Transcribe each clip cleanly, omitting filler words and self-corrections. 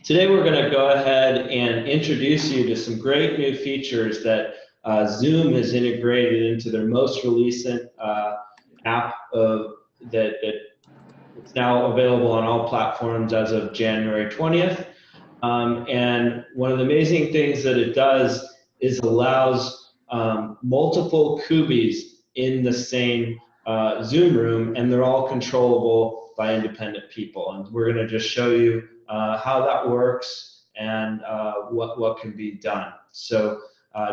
Today we're going to go ahead and introduce you to some great new features that Zoom has integrated into their most recent app that it's now available on all platforms as of January 20th. And one of the amazing things that it does is allows multiple Kubis in the same Zoom room, and they're all controllable by independent people. And we're going to just show you how that works and what can be done. So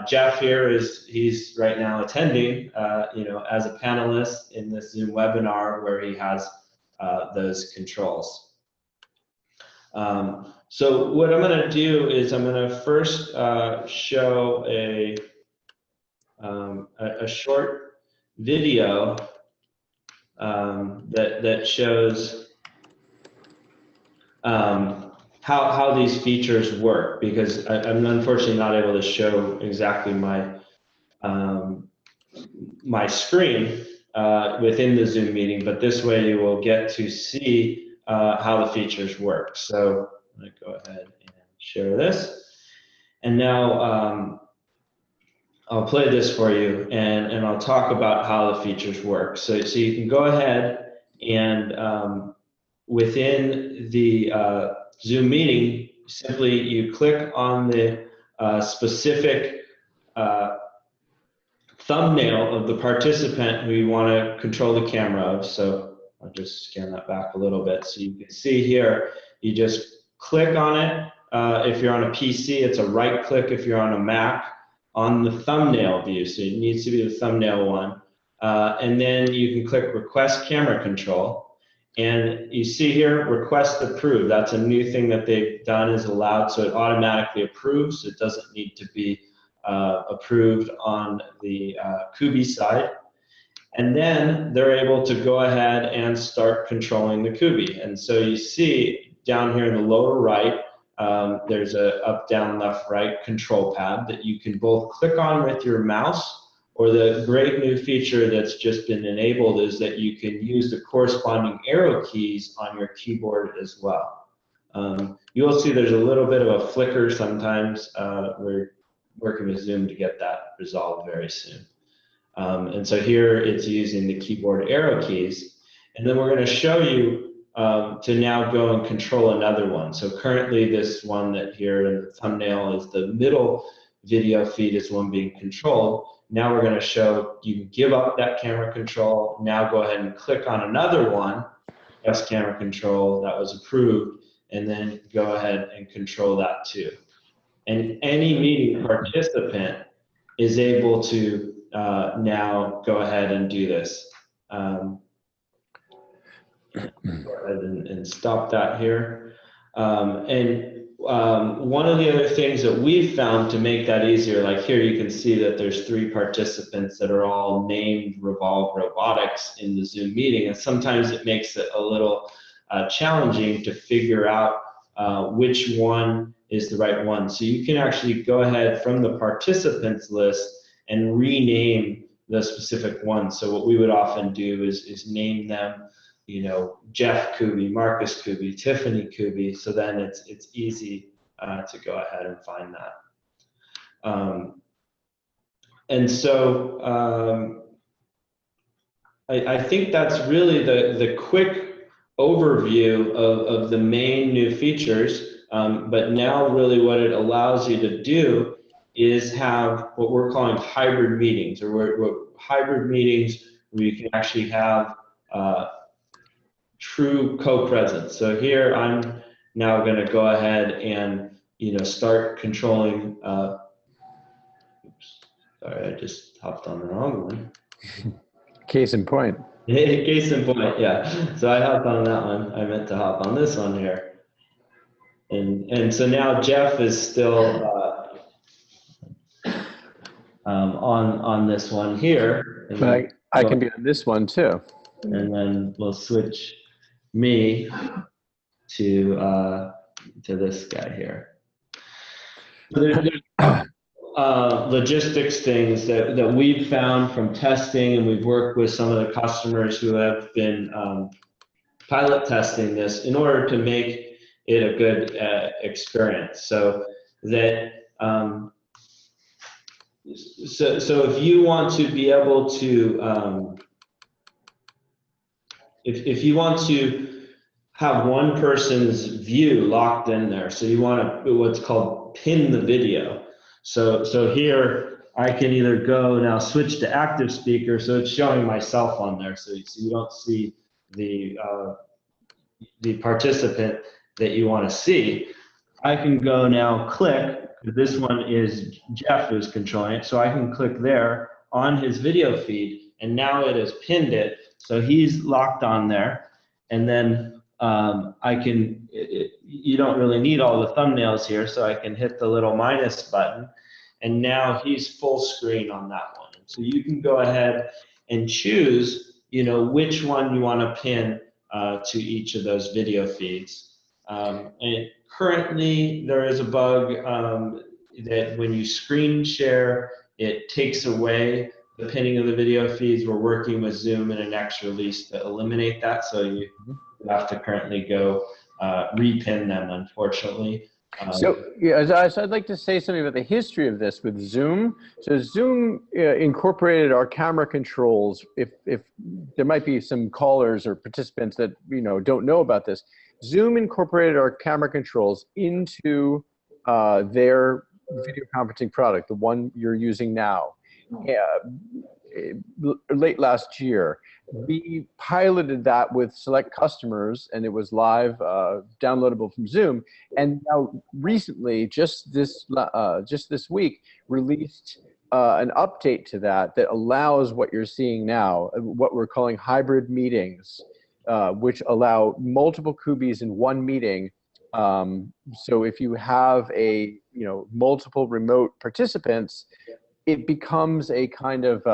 Jeff here he's right now attending, as a panelist in this Zoom webinar where he has those controls. So what I'm going to do is I'm going to first show a short video that shows how these features work, because I'm unfortunately not able to show exactly my my screen within the Zoom meeting, but this way you will get to see how the features work. So I'm going to go ahead and share this. And now I'll play this for you, and I'll talk about how the features work. So you can go ahead and within the Zoom meeting, simply you click on the specific thumbnail of the participant who you want to control the camera of. So I'll just scan that back a little bit. So you can see here, you just click on it. If you're on a PC, it's a right click. If you're on a Mac, on the thumbnail view. So it needs to be the thumbnail one. And then you can click Request Camera Control. And you see here, Request Approve. That's a new thing that they've done, is allowed, so it automatically approves. It doesn't need to be approved on the Kubi side. And then they're able to go ahead and start controlling the Kubi. And so you see down here in the lower right, there's a up, down, left, right control pad that you can both click on with your mouse, or the great new feature that's just been enabled is that you can use the corresponding arrow keys on your keyboard as well. You'll see there's a little bit of a flicker sometimes. We're working with Zoom to get that resolved very soon. And so here it's using the keyboard arrow keys. And then we're going to show you to now go and control another one. So currently this one that here in the thumbnail is the middle video feed is one being controlled. Now we're going to show you can give up that camera control. Now go ahead and click on another one, press camera control, that was approved, and then go ahead and control that too. And any meeting participant is able to now go ahead and do this. Go ahead and stop that here. One of the other things that we've found to make that easier, like here you can see that there's 3 participants that are all named Revolve Robotics in the Zoom meeting, and sometimes it makes it a little challenging to figure out which one is the right one. So you can actually go ahead from the participants list and rename the specific one. So what we would often do is name them, Jeff Kubi, Marcus Kubi, Tiffany Kubi. So then it's easy to go ahead and find that. And so I think that's really the quick overview of the main new features. But now really what it allows you to do is have what we're calling hybrid meetings, or hybrid meetings where you can actually have true co-presence. So here I'm now going to go ahead and start controlling. Oops, sorry, I just hopped on the wrong one. Case in point. Case in point, yeah. So I hopped on that one. I meant to hop on this one here. And so now Jeff is still on this one here. But I can be on this one too. And then we'll switch me to this guy here. So there's logistics things that we've found from testing, and we've worked with some of the customers who have been pilot testing this in order to make it a good experience. So that so if you want to be able to if you want to have one person's view locked in there, so you want to what's called pin the video. So here I can either go now switch to active speaker, so it's showing myself on there, so you don't see the participant that you want to see. I can go now click. This one is Jeff who's controlling it, so I can click there on his video feed, and now it has pinned it, so he's locked on there. And then I can, you don't really need all the thumbnails here, so I can hit the little minus button, and now he's full screen on that one. So you can go ahead and choose, which one you want to pin to each of those video feeds. And currently, there is a bug that when you screen share, it takes away the pinning of the video feeds. We're working with Zoom in a next release to eliminate that, so you have to currently go repin them, unfortunately. So I'd like to say something about the history of this with Zoom. So Zoom incorporated our camera controls. If there might be some callers or participants that don't know about this, Zoom incorporated our camera controls into their video conferencing product, the one you're using now. Late last year, we piloted that with select customers, and it was live, downloadable from Zoom. And now, recently, just this week, released an update to that allows what you're seeing now, what we're calling hybrid meetings, which allow multiple Kubis in one meeting. So if you have multiple remote participants, it becomes a kind of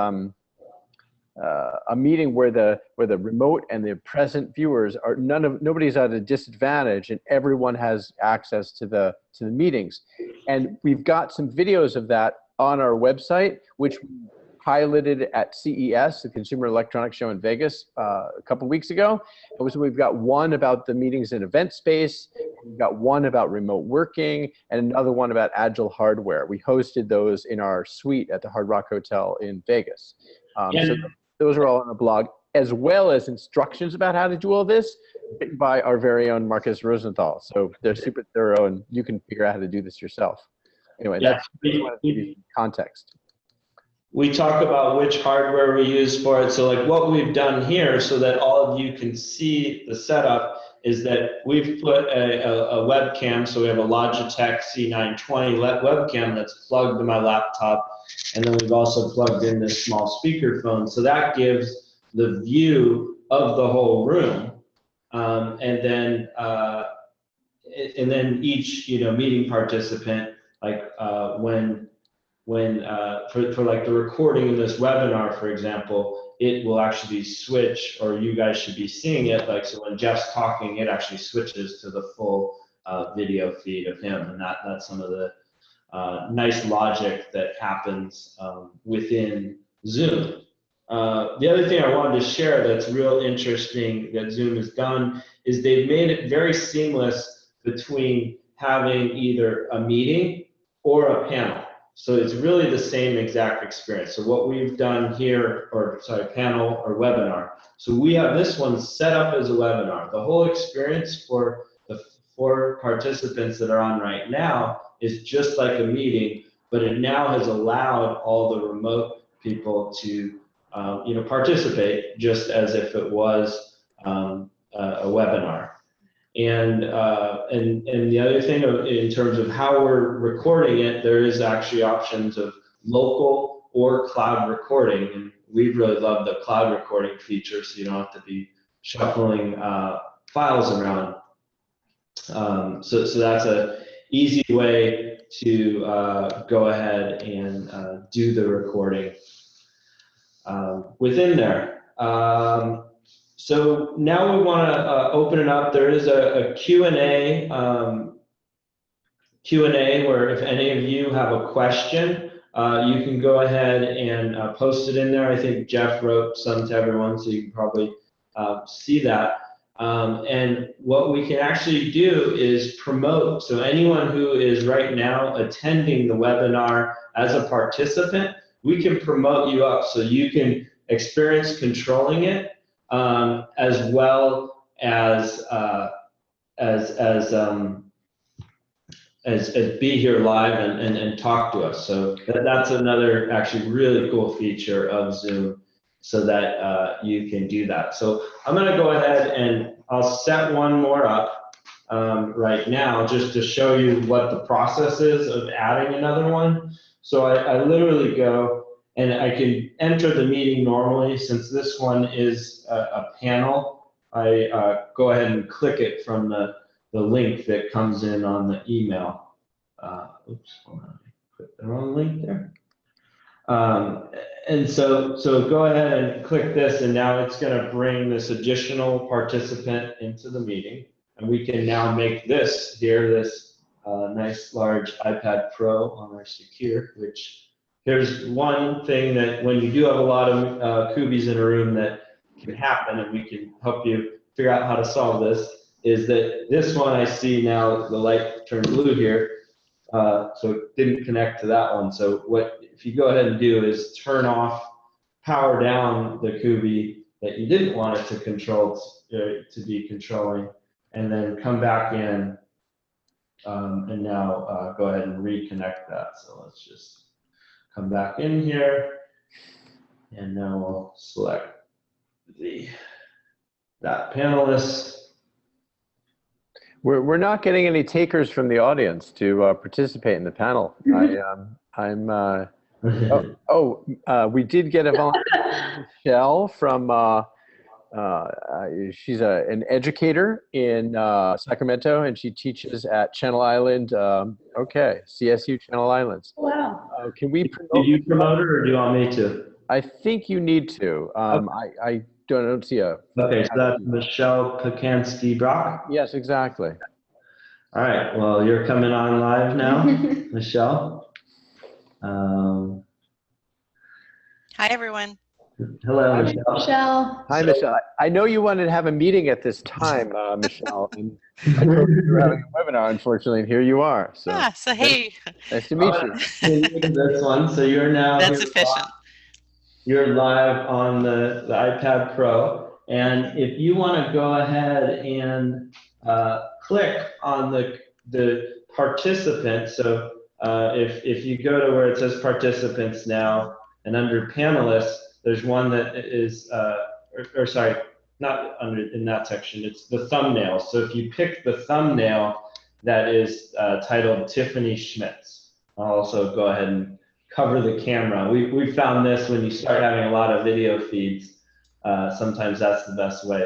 a meeting where the remote and the present viewers are nobody's at a disadvantage, and everyone has access to the meetings. And we've got some videos of that on our website, which we piloted at CES, the Consumer Electronics Show in Vegas, a couple weeks ago. So we've got one about the meetings in event space, we've got one about remote working, and another one about agile hardware. We hosted those in our suite at the Hard Rock Hotel in Vegas. So those are all on the blog, as well as instructions about how to do all this written by our very own Marcus Rosenthal. So they're super thorough, and you can figure out how to do this yourself. Anyway, that's context. We talk about which hardware we use for it. So like what we've done here, so that all of you can see the setup, is that we've put a webcam. So we have a Logitech C920 webcam that's plugged to my laptop. And then we've also plugged in this small speakerphone. So that gives the view of the whole room. And then each meeting participant, like when for like the recording of this webinar, for example, it will actually switch, or you guys should be seeing it. Like, so when Jeff's talking, it actually switches to the full video feed of him, and that's some of the nice logic that happens within Zoom. The other thing I wanted to share that's real interesting that Zoom has done is they've made it very seamless between having either a meeting or a panel. So it's really the same exact experience. So what we've done here, panel or webinar. So we have this one set up as a webinar. The whole experience for the 4 participants that are on right now is just like a meeting, but it now has allowed all the remote people to participate just as if it was a webinar. And the other thing in terms of how we're recording it, there is actually options of local or cloud recording, and we really love the cloud recording feature, so you don't have to be shuffling files around. So that's a easy way to go ahead and do the recording within there. So now we want to open it up. There is a Q&A where if any of you have a question, you can go ahead and post it in there. I think Jeff wrote some to everyone, so you can probably see that. And what we can actually do is promote. So anyone who is right now attending the webinar as a participant, we can promote you up so you can experience controlling it, as well as be here live and talk to us. So that's another actually really cool feature of Zoom, so that you can do that. So I'm going to go ahead and I'll set one more up right now just to show you what the process is of adding another one. So I literally go and I can enter the meeting normally. Since this one is a panel, I go ahead and click it from the link that comes in on the email. Oops, hold on, I clicked the wrong link there. And so go ahead and click this, and now it's going to bring this additional participant into the meeting. And we can now make this here, this nice large iPad Pro on our secure, which here's one thing that when you do have a lot of Kubis in a room that can happen, and we can help you figure out how to solve this, is that this one I see now, the light turned blue here, so it didn't connect to that one. So what if you go ahead and do is turn off, power down the Kubi that you didn't want it to control, to be controlling, and then come back in, and now go ahead and reconnect that. So let's just come back in here, and now we'll select that panelist. We're not getting any takers from the audience to participate in the panel. We did get a volunteer, Michelle, from, she's an educator in Sacramento, and she teaches at Channel Island, CSU Channel Islands. Wow. Can we promote? Did you promote her, or do you want me to? I think you need to. I don't see a... Okay, so that's Michelle Pacansky-Brock? Yes, exactly. All right, well, you're coming on live now, Michelle. Hi, everyone. Hello, Michelle. Michelle. Hi, Michelle. I know you wanted to have a meeting at this time, Michelle, and I told you were having a webinar, unfortunately, and here you are. So, hey. Nice to meet you. This one, so you're now... That's efficient. You're live on the iPad Pro, and if you want to go ahead and click on the participant, so if you go to where it says participants now, and under panelists, there's one that is, sorry, not under in that section, it's the thumbnail. So if you pick the thumbnail that is titled Tiffany Schmitz, I'll also go ahead and cover the camera. We found this when you start having a lot of video feeds, sometimes that's the best way.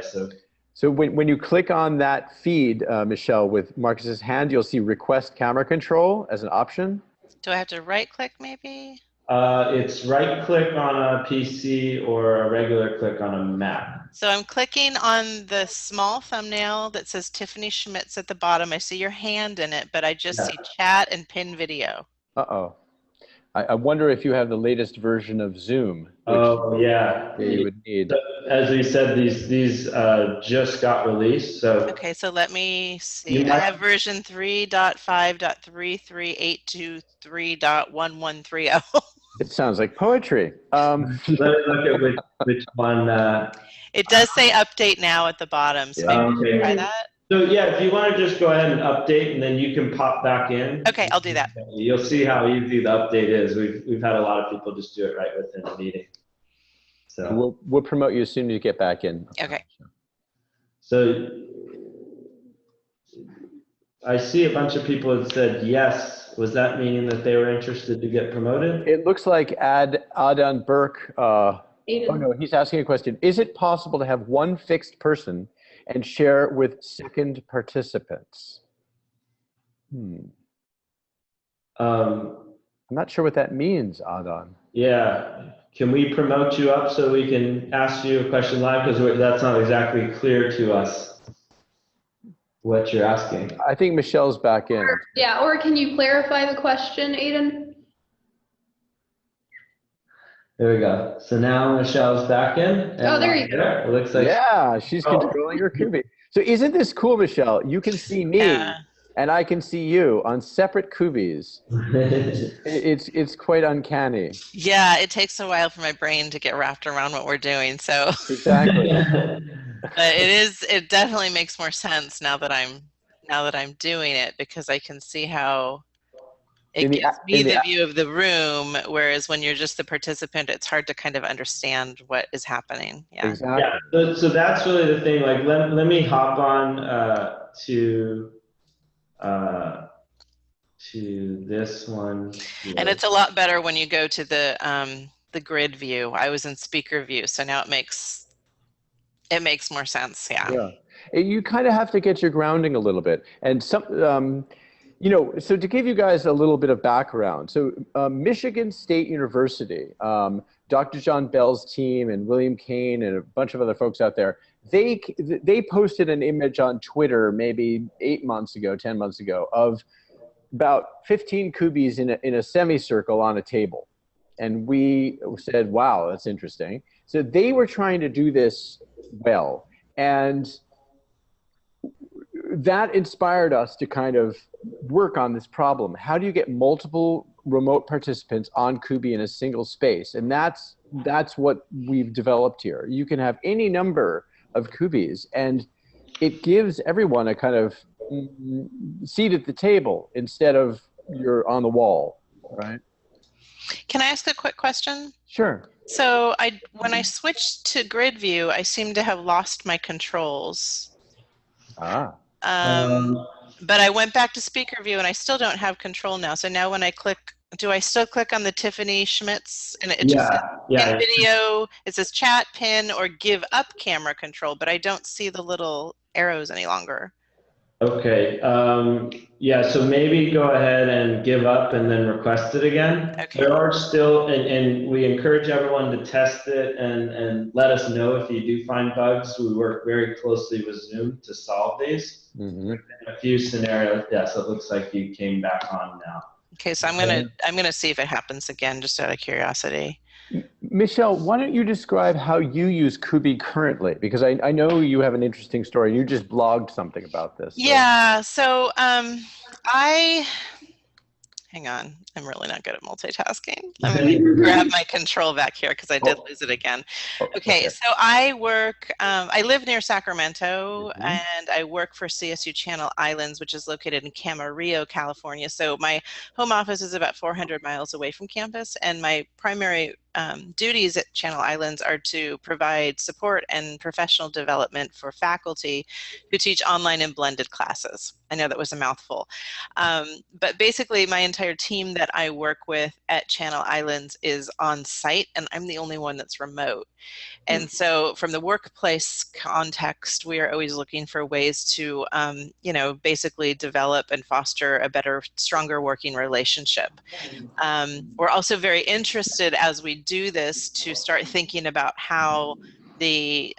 So when you click on that feed, Michelle, with Marcus's hand, you'll see request camera control as an option. Do I have to right click maybe? It's right click on a PC or a regular click on a Mac. So I'm clicking on the small thumbnail that says Tiffany Schmitz at the bottom. I see your hand in it, but I just see chat and pin video. Uh-oh. I wonder if you have the latest version of Zoom. Oh, yeah. You would need. So, as we said, these just got released. So okay, so let me see. I have version 3.5.33823.1130. It sounds like poetry. Let me look at which one. It does say update now at the bottom, so maybe we can try that. So yeah, if you want to just go ahead and update, and then you can pop back in. Okay, I'll do that. You'll see how easy the update is. We've had a lot of people just do it right within the meeting. So we'll promote you as soon as you get back in. Okay. So I see a bunch of people that said yes. Was that meaning that they were interested to get promoted? It looks like Adan Burke. Oh no, he's asking a question. Is it possible to have one fixed person and share with second participants? I'm not sure what that means, Adan. Yeah. Can we promote you up so we can ask you a question live? Because that's not exactly clear to us what you're asking. I think Michelle's back in. Yeah, or can you clarify the question, Aiden? There we go. So now Michelle's back in. Oh, there you go. It looks like yeah, she's controlling her Kubi. So isn't this cool, Michelle? You can see me Yeah. and I can see you on separate Kubis. It's quite uncanny. Yeah, it takes a while for my brain to get wrapped around what we're doing. So, Exactly. but it definitely makes more sense now that I'm doing it because I can see how it gives me In the the view of the room, whereas when you're just the participant, it's hard to kind of understand what is happening. Yeah. exactly. Yeah, so that's really the thing. Like, let me hop on uh, to this one here. And it's a lot better when you go to the grid view. I was in speaker view, so now it makes more sense. Yeah. Yeah. You kind of have to get your grounding a little bit. And so to give you guys a little bit of background, so Michigan State University, Dr. John Bell's team and William Kane and a bunch of other folks out there, they posted an image on Twitter maybe 8 months ago, 10 months ago, of about 15 Kubis in a semicircle on a table. And we said, wow, that's interesting. So they were trying to do this well. And that inspired us to kind of work on this problem. How do you get multiple remote participants on Kubi in a single space? And that's what we've developed here. You can have any number of Kubis, and it gives everyone a kind of seat at the table instead of you're on the wall, right? Can I ask a quick question? Sure. So when I switched to grid view, I seem to have lost my controls. Ah. But I went back to speaker view and I still don't have control now. So now when I click, do I still click on the Tiffany Schmitz and it just says pin video, it says chat, pin, or give up camera control, but I don't see the little arrows any longer. Okay, yeah, so maybe go ahead and give up and then request it again. Okay. There are still, and we encourage everyone to test it and let us know if you do find bugs. We work very closely with Zoom to solve these. Mm-hmm. In a few scenarios, yes, it looks like you came back on now. Okay, so I'm gonna see if it happens again, just out of curiosity. Michelle, why don't you describe how you use Kubi currently? Because I know you have an interesting story. You just blogged something about this. So. Yeah, so hang on, I'm really not good at multitasking. I'm going to grab my control back here because I did lose it again. Okay, so I work, I live near Sacramento, and I work for CSU Channel Islands, which is located in Camarillo, California. So my home office is about 400 miles away from campus, and my primary duties at Channel Islands are to provide support and professional development for faculty who teach online and blended classes. I know that was a mouthful. But basically my entire team that I work with at Channel Islands is on site, and I'm the only one that's remote. And so from the workplace context, we are always looking for ways to, you know, basically develop and foster a better, stronger working relationship. We're also very interested as we do this to start thinking about how the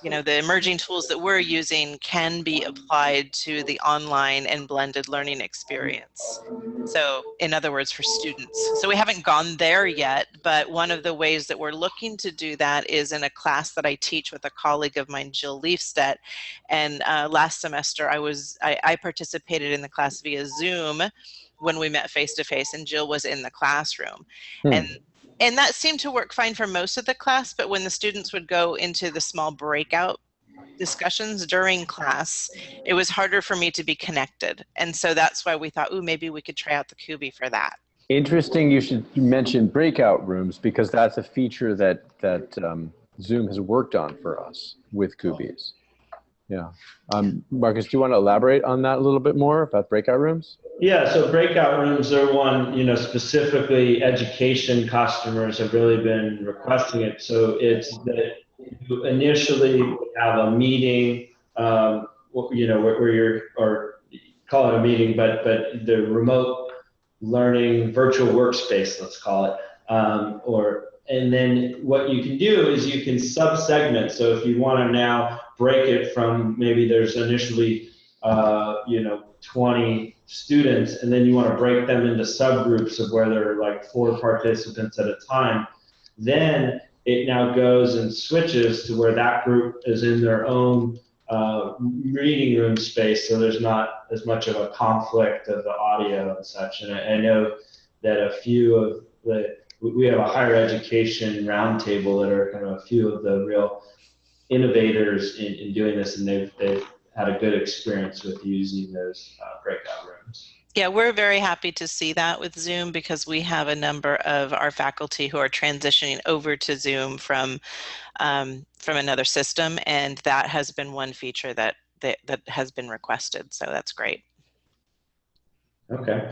you know, the emerging tools that we're using can be applied to the online and blended learning experience. So in other words, for students. So we haven't gone there yet, but one of the ways that we're looking to do that is in a class that I teach with a colleague of mine, Jill Leafstedt. And last semester I participated in the class via Zoom when we met face-to-face, and Jill was in the classroom. And that seemed to work fine for most of the class, but when the students would go into the small breakout discussions during class, it was harder for me to be connected. And so that's why we thought, ooh, maybe we could try out the Kubi for that. Interesting you should mention breakout rooms, because that's a feature that Zoom has worked on for us with Kubis. Yeah. Marcus, do you want to elaborate on that a little bit more about breakout rooms? Yeah, so breakout rooms are one, you know, specifically education customers have really been requesting it. So it's that you initially have a meeting, you know, where you're, or call it a meeting, but the remote learning virtual workspace, let's call it, and then what you can do is you can sub-segment. So if you want to now break it from, maybe there's initially, you know, 20 students, and then you want to break them into subgroups of where there are like 4 participants at a time, then it now goes and switches to where that group is in their own reading room space, so there's not as much of a conflict of the audio and such. And I know that a few of we have a higher education roundtable that are kind of a few of the real innovators in doing this, and they've had a good experience with using those breakout rooms. Yeah, we're very happy to see that with Zoom, because we have a number of our faculty who are transitioning over to Zoom from another system, and that has been one feature that has been requested. So that's great. Okay,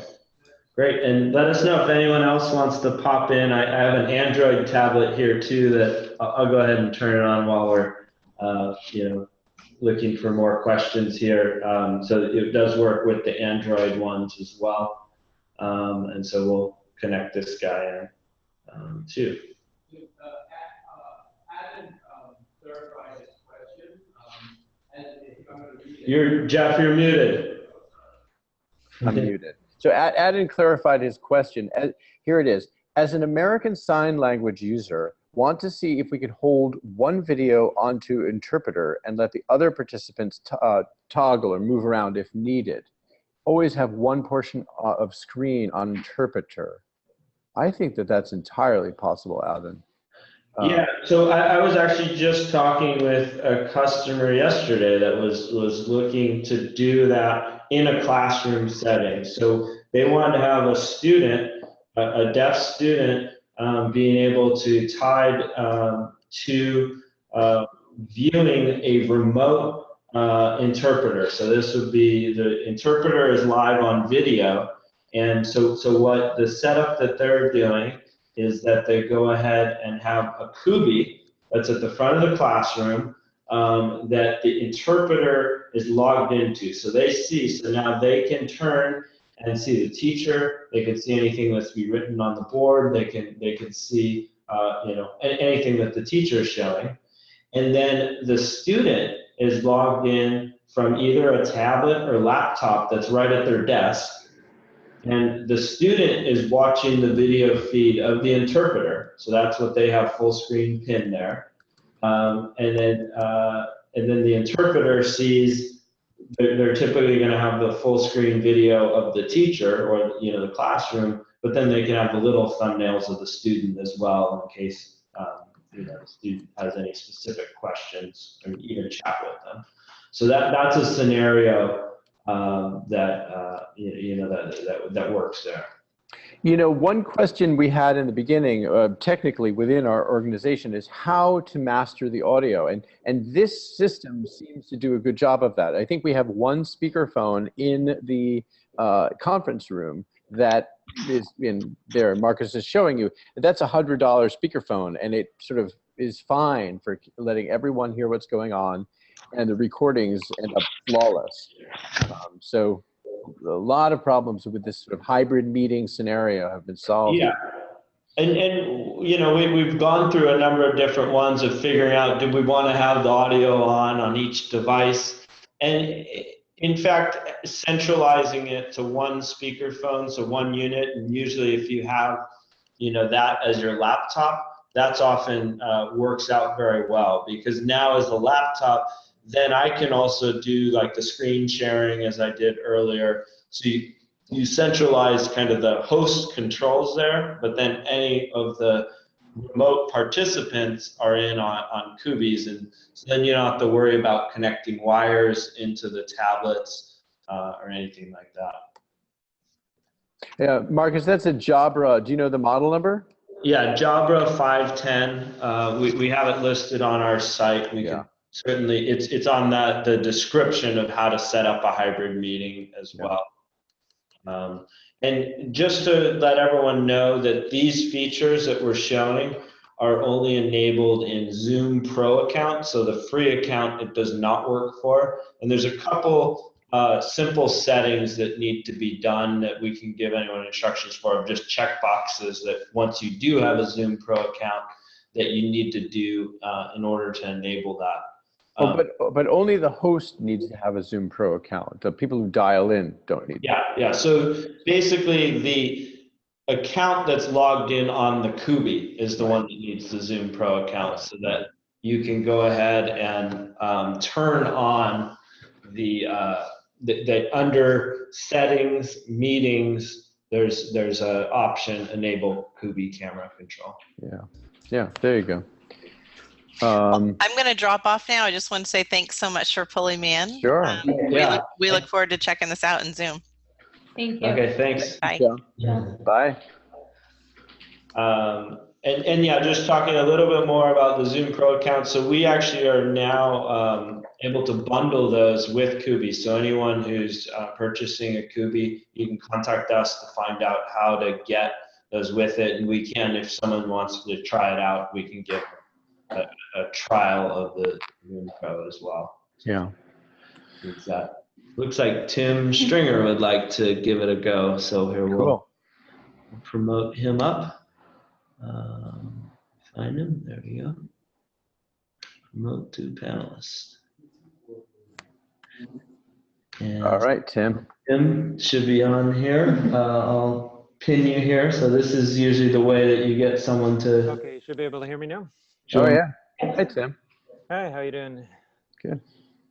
great. And let us know if anyone else wants to pop in. I have an Android tablet here too that I'll go ahead and turn it on while we're looking for more questions here. So it does work with the Android ones as well. And so we'll connect this guy in too. Adam clarified his question. Jeff, you're muted. I'm muted. So Adam clarified his question. Here it is. As an American Sign Language user, want to see if we could hold one video onto interpreter and let the other participants toggle or move around if needed. Always have one portion of screen on interpreter. I think that that's entirely possible, Alvin. Yeah, so I was actually just talking with a customer yesterday that was looking to do that in a classroom setting. So they wanted to have a student, a deaf student, being able to tie to viewing a remote interpreter. So this would be, the interpreter is live on video. And so what the setup that they're doing is that they go ahead and have a Kubi that's at the front of the classroom that the interpreter is logged into. So they see, so now they can turn and see the teacher. They can see anything that's be written on the board. They can see anything that the teacher is showing. And then the student is logged in from either a tablet or laptop that's right at their desk. And the student is watching the video feed of the interpreter. So that's what they have full screen pinned there. And then the interpreter sees, they're typically going to have the full screen video of the teacher or the classroom, but then they can have the little thumbnails of the student as well in case the student has any specific questions, or even chat with them. So that's a scenario that works there. One question we had in the beginning, technically within our organization, is how to master the audio, and this system seems to do a good job of that. I think we have one speakerphone in the conference room that is in there. Marcus is showing you that's $100 speakerphone, and it sort of is fine for letting everyone hear what's going on, and the recordings end up flawless. So a lot of problems with this sort of hybrid meeting scenario have been solved. Yeah, and we've gone through a number of different ones of figuring out, do we want to have the audio on each device? And in fact, centralizing it to one speakerphone, so one unit, and usually if you have that as your laptop, that's often works out very well, because now as a laptop, then I can also do like the screen sharing as I did earlier. So you centralize kind of the host controls there, but then any of the remote participants are in on Kubis, and so then you don't have to worry about connecting wires into the tablets or anything like that. Yeah, Marcus, that's a Jabra. Do you know the model number? Yeah, Jabra 510. We have it listed on our site. We can certainly, it's on the description of how to set up a hybrid meeting as well. And just to let everyone know that these features that we're showing are only enabled in Zoom Pro account. So the free account, it does not work for. And there's a couple simple settings that need to be done that we can give anyone instructions for, just check boxes that once you do have a Zoom Pro account that you need to do in order to enable that. But only the host needs to have a Zoom Pro account. The people who dial in don't need. Yeah. So basically, the account that's logged in on the Kubi is the one that needs the Zoom Pro account, so that you can go ahead and turn on the under settings, meetings, there's an option, enable Kubi camera control. Yeah, there you go. I'm going to drop off now. I just want to say thanks so much for pulling me in. Sure. We look forward to checking this out in Zoom. Thank you. Okay, thanks. Bye. Bye. And yeah, just talking a little bit more about the Zoom Pro account. So we actually are now able to bundle those with Kubi. So anyone who's purchasing a Kubi, you can contact us to find out how to get those with it. And we can, if someone wants to try it out, we can give a trial of the Zoom Pro as well. Yeah. Looks like Tim Stringer would like to give it a go. So here we'll promote him up. Find him. There we go. Promote to panelist. And All right, Tim. Tim should be on here. I'll pin you here. So this is usually the way that you get someone to. Okay, you should be able to hear me now. Oh yeah. Hey, Tim. Hi, how you doing? Good.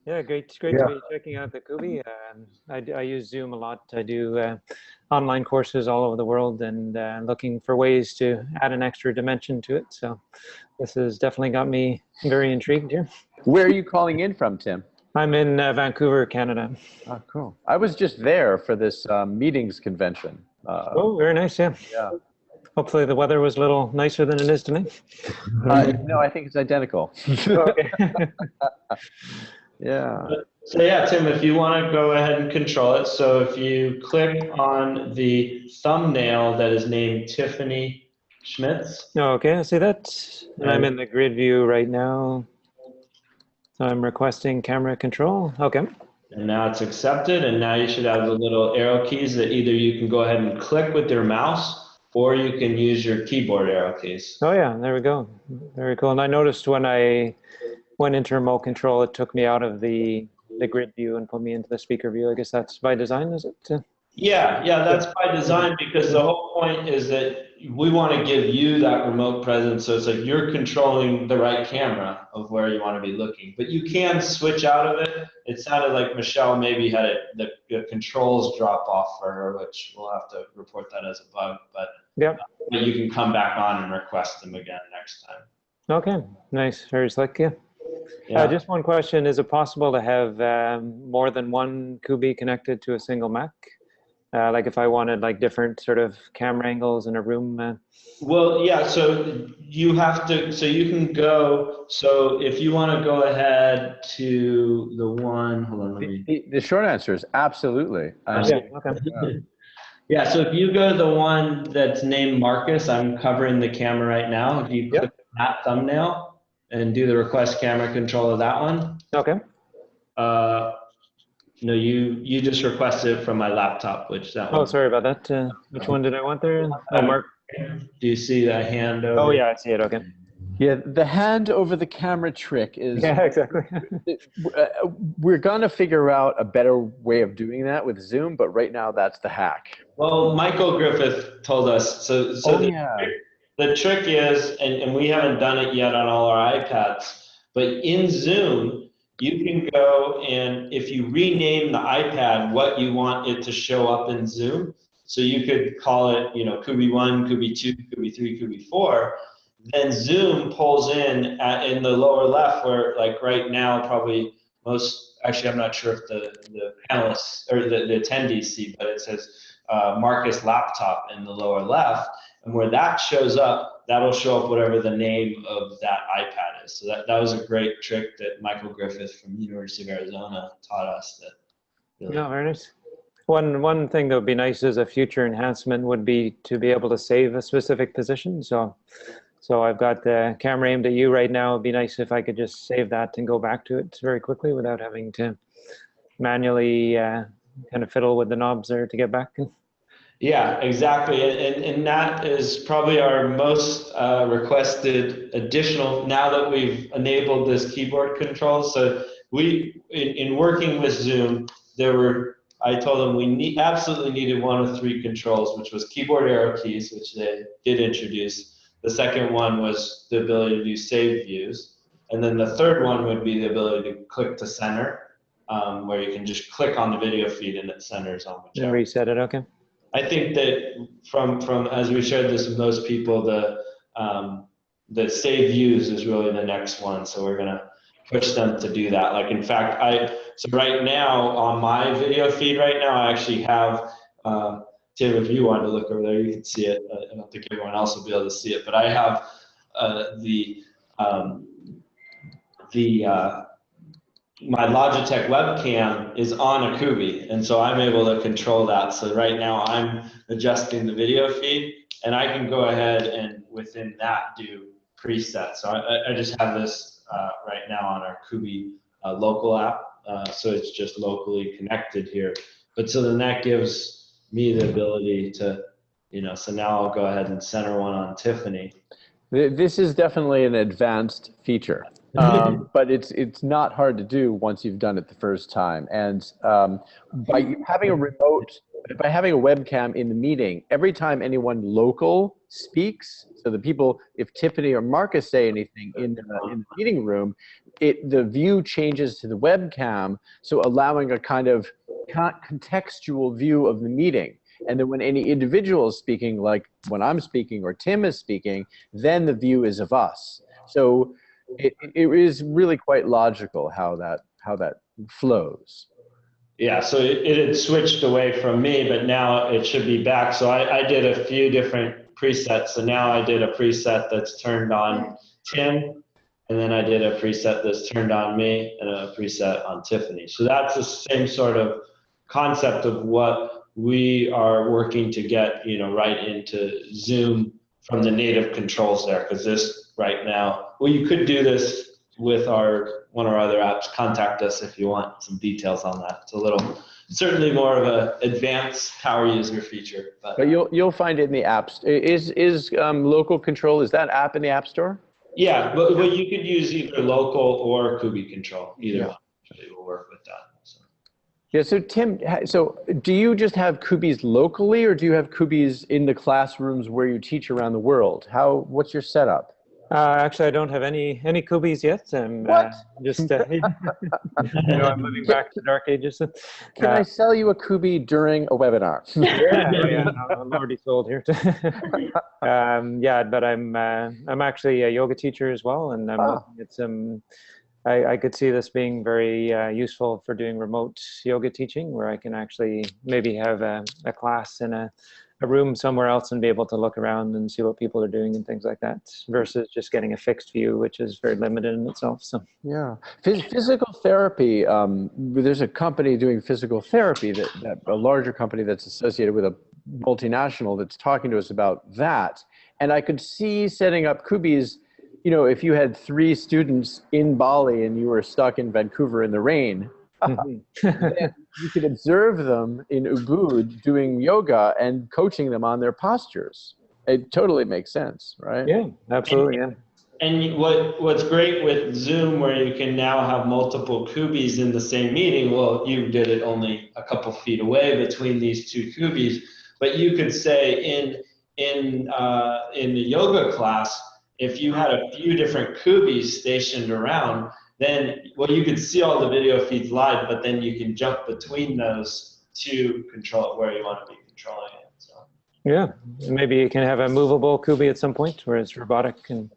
Yeah, great to be checking out the Kubi. I use Zoom a lot. I do online courses all over the world and looking for ways to add an extra dimension to it. So this has definitely got me very intrigued here. Where are you calling in from, Tim? I'm in Vancouver, Canada. Oh, cool. I was just there for this meetings convention. Oh, very nice, yeah. Yeah. Hopefully the weather was a little nicer than it is tonight. No, I think it's identical. Okay. Yeah. So yeah, Tim, if you want to go ahead and control it. So if you click on the thumbnail that is named Tiffany Schmitz. Okay, I see that. And I'm in the grid view right now. So I'm requesting camera control. Okay. And now it's accepted. And now you should have the little arrow keys that either you can go ahead and click with your mouse or you can use your keyboard arrow keys. Oh yeah, there we go. Very cool. And I noticed when I went into remote control, it took me out of the grid view and put me into the speaker view. I guess that's by design, is it? Yeah, that's by design because the whole point is that we want to give you that remote presence. So it's like you're controlling the right camera of where you want to be looking. But you can switch out of it. It sounded like Michelle maybe had the controls drop off for her, which we'll have to report that as a bug. But you can come back on and request them again next time. Okay, nice. Very slick, yeah. Just one question. Is it possible to have more than one Kubi connected to a single Mac? Like if I wanted like different sort of camera angles in a room? Well, yeah, so you have to, so you can go, so if you want to go ahead to the one, hold on, let me. The short answer is absolutely. Yeah, so if you go to the one that's named Marcus, I'm covering the camera right now. If you click that thumbnail and do the request camera control of that one. Okay. No, you just requested it from my laptop, which that one. Oh, sorry about that. Which one did I want there? Oh, Mark. Do you see the hand over? Oh, yeah, I see it. Okay. Yeah, the hand over the camera trick is. Yeah, exactly. We're going to figure out a better way of doing that with Zoom, but right now that's the hack. Well, Michael Griffith told us. So the trick is, and we haven't done it yet on all our iPads, but in Zoom, you can go and if you rename the iPad what you want it to show up in Zoom, so you could call it, Kubi 1, Kubi 2, Kubi 3, Kubi 4, then Zoom pulls in the lower left where like right now probably actually I'm not sure if the panelists or the attendees see, but it says Marcus laptop in the lower left. And where that shows up, that'll show up whatever the name of that iPad is. So that was a great trick that Michael Griffith from the University of Arizona taught us. Yeah, very nice. One thing that would be nice as a future enhancement would be to be able to save a specific position. So I've got the camera aimed at you right now. It'd be nice if I could just save that and go back to it very quickly without having to manually kind of fiddle with the knobs there to get back. Yeah, exactly. And that is probably our most requested additional now that we've enabled this keyboard control. So in working with Zoom, I told them we absolutely needed one of three controls, which was keyboard arrow keys, which they did introduce. The second one was the ability to do save views. And then the third one would be the ability to click to center, where you can just click on the video feed and it centers on And whichever. reset it, okay. I think that from as we shared this with most people, the save views is really the next one. So we're gonna push them to do that. Like in fact, so right now on my video feed right now, I actually have Tim, if you wanted to look over there, you can see it. I don't think everyone else will be able to see it, but I have my Logitech webcam is on a Kubi, and so I'm able to control that. So right now I'm adjusting the video feed, and I can go ahead and within that do presets. So I just have this right now on our Kubi local app, so it's just locally connected here. But so then that gives me the ability to, so now I'll go ahead and center one on Tiffany. This is definitely an advanced feature, but it's not hard to do once you've done it the first time. And by having a webcam in the meeting, every time anyone local speaks, so the people, if Tiffany or Marcus say anything in the meeting room, the view changes to the webcam, so allowing a kind of contextual view of the meeting. And then when any individual is speaking, like when I'm speaking or Tim is speaking, then the view is of us. So it is really quite logical how that flows. Yeah, so it had switched away from me, but now it should be back. So I did a few different presets. So now I did a preset that's turned on Tim, and then I did a preset that's turned on me, and a preset on Tiffany. So that's the same sort of concept of what we are working to get, right into Zoom from the native controls there. Because this right now, well, you could do this with one of our other apps. Contact us if you want some details on that. It's certainly more of a advanced power user feature. But you'll find it in the apps. Is local control, is that app in the App Store? Yeah, but you could use either local or Kubi control. Either one will work with that. So. Yeah, so Tim, so do you just have Kubis locally, or do you have Kubis in the classrooms where you teach around the world? What's your setup? Actually, I don't have any Kubis yet. I'm just, I'm moving back to the dark ages. Can I sell you a Kubi during a webinar? Yeah, I'm already sold here. Yeah, but I'm actually a yoga teacher as well, and it's I could see this being very useful for doing remote yoga teaching, where I can actually maybe have a class in a room somewhere else and be able to look around and see what people are doing and things like that, versus just getting a fixed view, which is very limited in itself. So yeah, physical therapy. There's a company doing physical therapy that a larger company that's associated with a multinational that's talking to us about that, and I could see setting up Kubis. If you had 3 students in Bali and you were stuck in Vancouver in the rain, then you could observe them in Ubud doing yoga and coaching them on their postures. It totally makes sense, right? Yeah, absolutely. Yeah. And what's great with Zoom, where you can now have multiple Kubis in the same meeting, well, you did it only a couple feet away between these 2 Kubis, but you could say in the yoga class, if you had a few different Kubis stationed around, then you could see all the video feeds live, but then you can jump between those to control it where you want to be controlling it. So. Yeah, maybe you can have a movable Kubi at some point where it's robotic and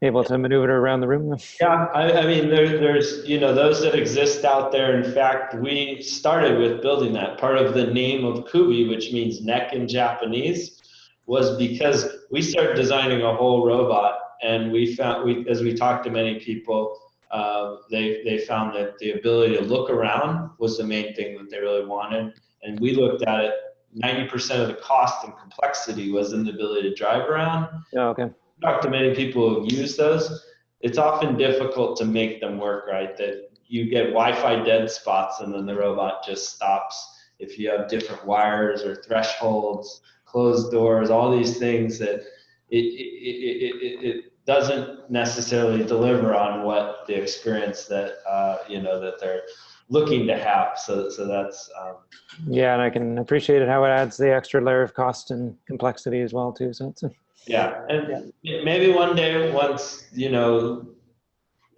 able to maneuver around the room. Yeah, I mean, there's those that exist out there. In fact, we started with building that. Part of the name of Kubi, which means neck in Japanese, was because we started designing a whole robot, and we found, as we talked to many people, they found that the ability to look around was the main thing that they really wanted. And we looked at it, 90% of the cost and complexity was in the ability to drive around. Oh, okay. We talked to many people who use those. It's often difficult to make them work right, that you get Wi-Fi dead spots and then the robot just stops. If you have different wires or thresholds, closed doors, all these things that it doesn't necessarily deliver on what the experience that that they're looking to have. So that's yeah, and I can appreciate how it adds the extra layer of cost and complexity as well too. So it's yeah, and maybe one day once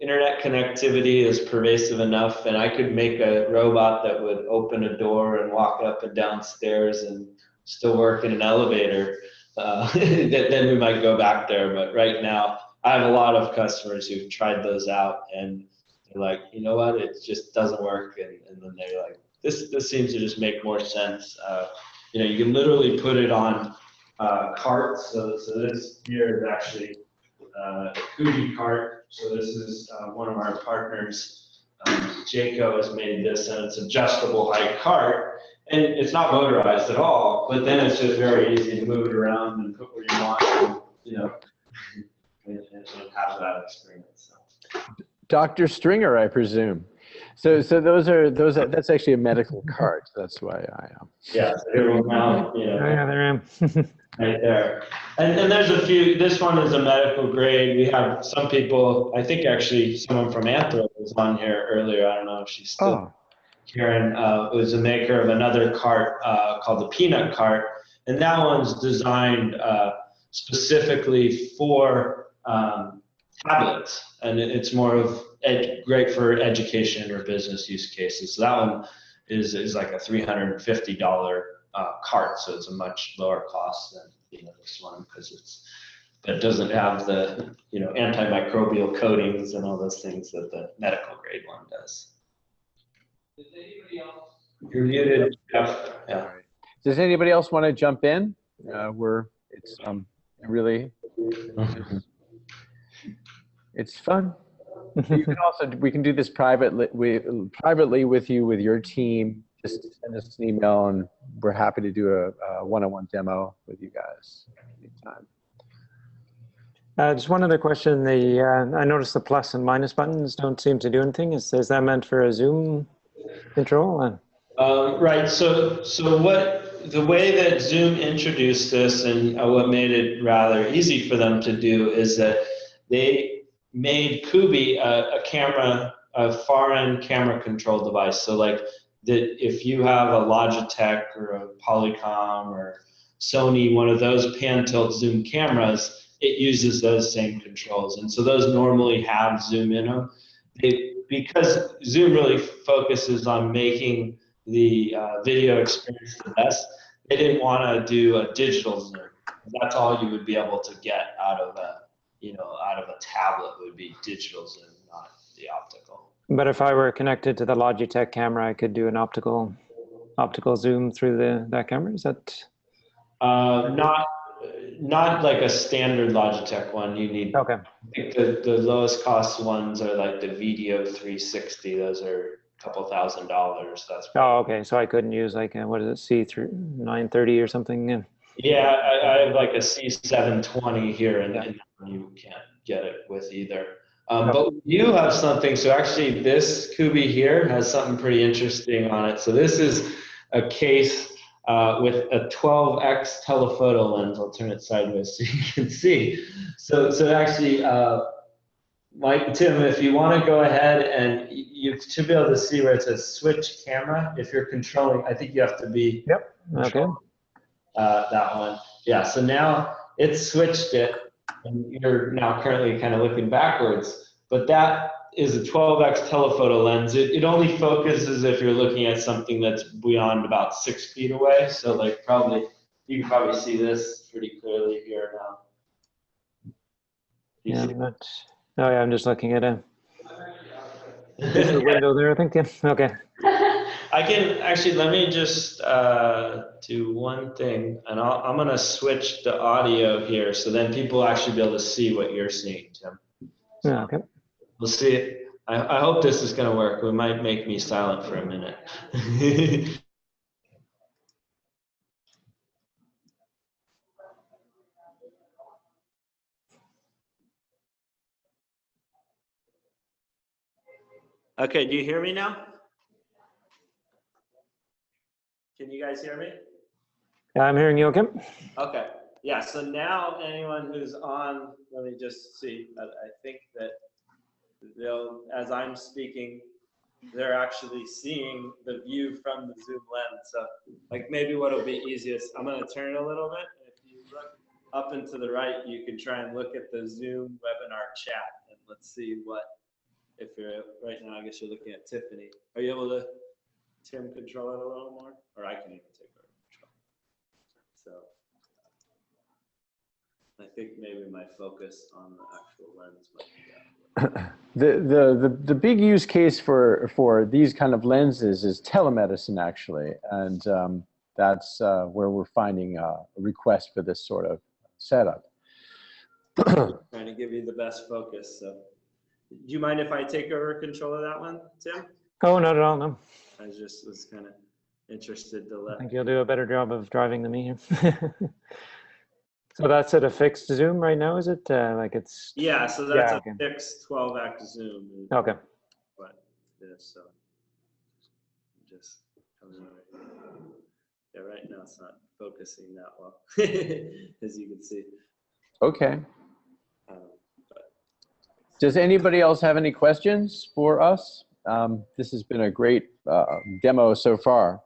internet connectivity is pervasive enough, and I could make a robot that would open a door and walk up and down stairs and still work in an elevator, then we might go back there. But right now, I have a lot of customers who've tried those out, and they're like, you know what, it just doesn't work. And then they're like, this seems to just make more sense. You know, you can literally put it on carts. So this here is actually a Kubi cart. So this is one of our partners. Jayco has made this, and it's adjustable height cart. And it's not motorized at all, but then it's just very easy to move it around and put where you want, and, you know, and have that experience. So. Dr. Stringer, I presume. So that's actually a medical cart. That's why I am. Yeah, so here we're now, you know. Oh, yeah, there I am. Right there. And there's a few, this one is a medical grade. We have some people, I think actually someone from Anthro was on here earlier. I don't know if she's still. Karen was a maker of another cart called the Peanut Cart. And that one's designed specifically for tablets. And it's more of great for education or business use cases. So that one is like a $350 cart, so it's a much lower cost than, you know, this one, because it doesn't have the, you know, antimicrobial coatings and all those things that the medical grade one does. Does anybody else? You're muted, Jeff. Yeah. Does anybody else want to jump in? It's really, it's fun. You can also, we can do this privately with you, with your team. Just send us an email, and we're happy to do a one-on-one demo with you guys anytime. Just one other question. I noticed the plus and minus buttons don't seem to do anything. Is that meant for a zoom control? Right. So the way that Zoom introduced this, and what made it rather easy for them to do, is that they made Kubi a far-end camera control device. So like that, if you have a Logitech or a Polycom or Sony, one of those pan-tilt zoom cameras, it uses those same controls. And so those normally have zoom in them. Because Zoom really focuses on making the video experience the best, they didn't want to do a digital zoom. That's all you would be able to get out of a tablet would be digital zoom, not the optical. But if I were connected to the Logitech camera, I could do an optical zoom through that camera. Is that? Not like a standard Logitech one. You need. Okay. I think the lowest cost ones are like the Video 360. Those are a couple $1,000. That's. Oh, okay. So I couldn't use like what is it, C930 or something? Yeah. Yeah, I have like a C720 here, and you can't get it with either. But we do have something. So actually, this Kubi here has something pretty interesting on it. So this is a case with a 12x telephoto lens. I'll turn it sideways so you can see. So actually, Mike, Tim, if you want to go ahead, and you should be able to see where it says switch camera. If you're controlling, I think you have to be. Yep. Okay. That one. Yeah. So now it's switched it, and you're now currently kind of looking backwards. But that is a 12x telephoto lens. It only focuses if you're looking at something that's beyond about 6 feet away. So like you can probably see this pretty clearly here now. I'm just looking at a window there, I think. Yeah. Okay. I can actually, let me just do one thing, and I'm going to switch the audio here, so then people will actually be able to see what you're seeing, Tim. Yeah, okay. We'll see it. I hope this is going to work. It might make me silent for a minute. Okay, do you hear me now? Can you guys hear me? Yeah, I'm hearing you, okay. Okay, yeah, so now anyone who's on, let me just see, I think that as I'm speaking, they're actually seeing the view from the Zoom lens. So like maybe what'll be easiest, I'm gonna turn it a little bit. If you look up and to the right, you can try and look at the Zoom webinar chat, and let's see what if you're right now, I guess you're looking at Tiffany. Are you able to, Tim, control it a little more? Or I can even take over control. So I think maybe my focus on the actual lens might be that. The big use case for these kind of lenses is telemedicine, actually, and that's where we're finding a request for this sort of setup. Trying to give you the best focus. So, do you mind if I take over control of that one, Tim? Oh, not at all, no. I just was kind of interested to I let. think you'll do a better job of driving than me here. So that's at a fixed zoom right now, is it? Like it's. Yeah, so that's okay. a fixed 12x zoom. Okay. But this, so just coming over here. Yeah, right now it's not focusing that well, as you can see. Okay. But Does anybody else have any questions for us? This has been a great demo so far.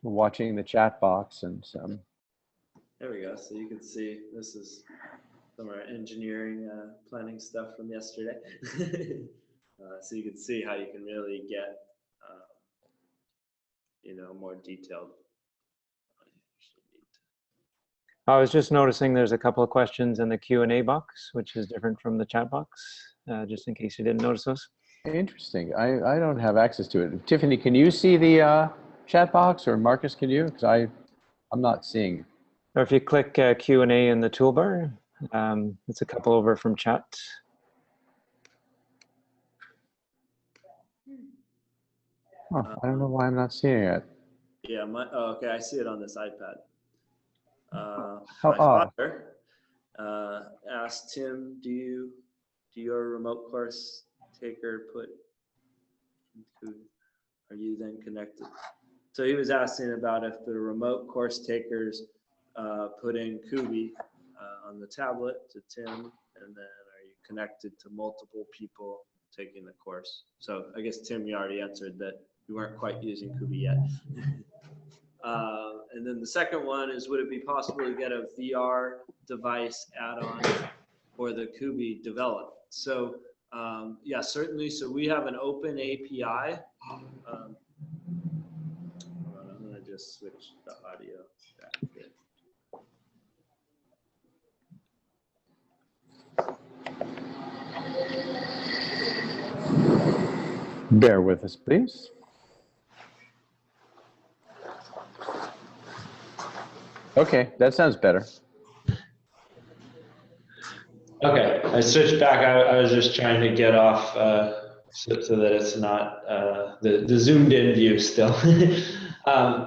We're watching the chat box and some. there we go. So you can see this is some of our engineering planning stuff from yesterday. So you can see how you can really get, you know, more detailed. I was just noticing there's a couple of questions in the Q&A box, which is different from the chat box, just in case you didn't notice those. Interesting. I don't have access to it. Tiffany, can you see the chat box, or Marcus, can you? Because I'm not seeing. Or if you click Q&A in the toolbar, it's a couple over from chat. Oh, I don't know why I'm not seeing it. Yeah, oh, okay, I see it on this iPad. How My odd. father asked Tim, do your remote course taker put into, are you then connected? So he was asking about if the remote course takers put in Kubi on the tablet to Tim, and then are you connected to multiple people taking the course? So I guess, Tim, you already answered that you weren't quite using Kubi yet. And then the second one is, would it be possible to get a VR device add-on for the Kubi developed? So yeah, certainly. So we have an open API. I'm going to just switch the audio back here. Bear with us, please. Okay, that sounds better. Okay, I switched back. I was just trying to get off so that it's not the zoomed in view still.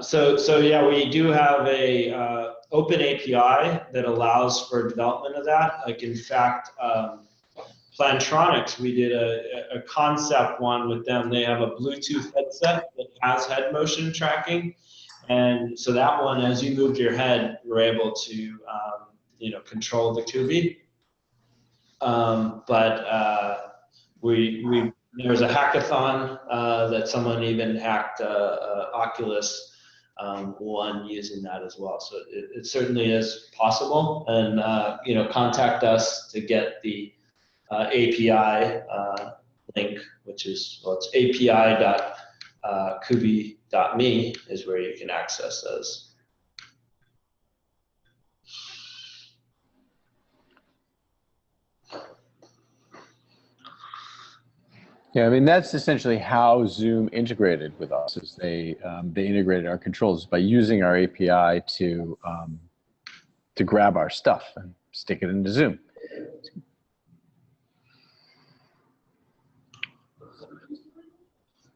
So yeah, we do have a open API that allows for development of that. Like, in fact, Plantronics, we did a concept one with them. They have a Bluetooth headset that has head motion tracking. And so that one, as you moved your head, you were able to, you know, control the Kubi. There was a hackathon that someone even hacked Oculus One using that as well. So it certainly is possible. And you know, contact us to get the API link, which is, well, it's api.kubi.me is where you can access those. Yeah, I mean, that's essentially how Zoom integrated with us. Is they integrated our controls by using our API to grab our stuff and stick it into Zoom.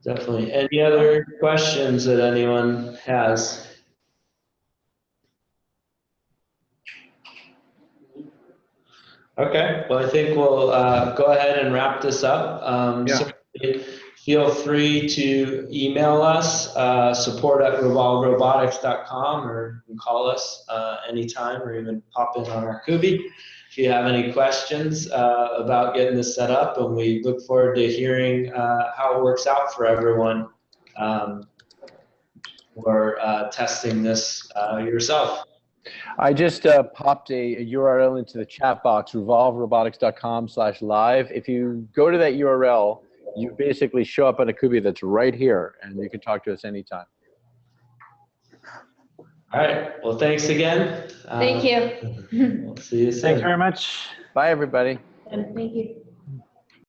Definitely. Any other questions that anyone has? Okay, well, I think we'll go ahead and wrap this up. Certainly feel free to email us, support@revolverobotics.com, or you can call us anytime, or even pop in on our Kubi if you have any questions about getting this set up. And we look forward to hearing how it works out for everyone or testing this yourself. I just popped a URL into the chat box, revolverobotics.com/live. If you go to that URL, you basically show up on a Kubi that's right here, and you can talk to us anytime. All right. Well, thanks again. Thank you. We'll see you soon. Thanks very much. Bye, everybody. Thank you.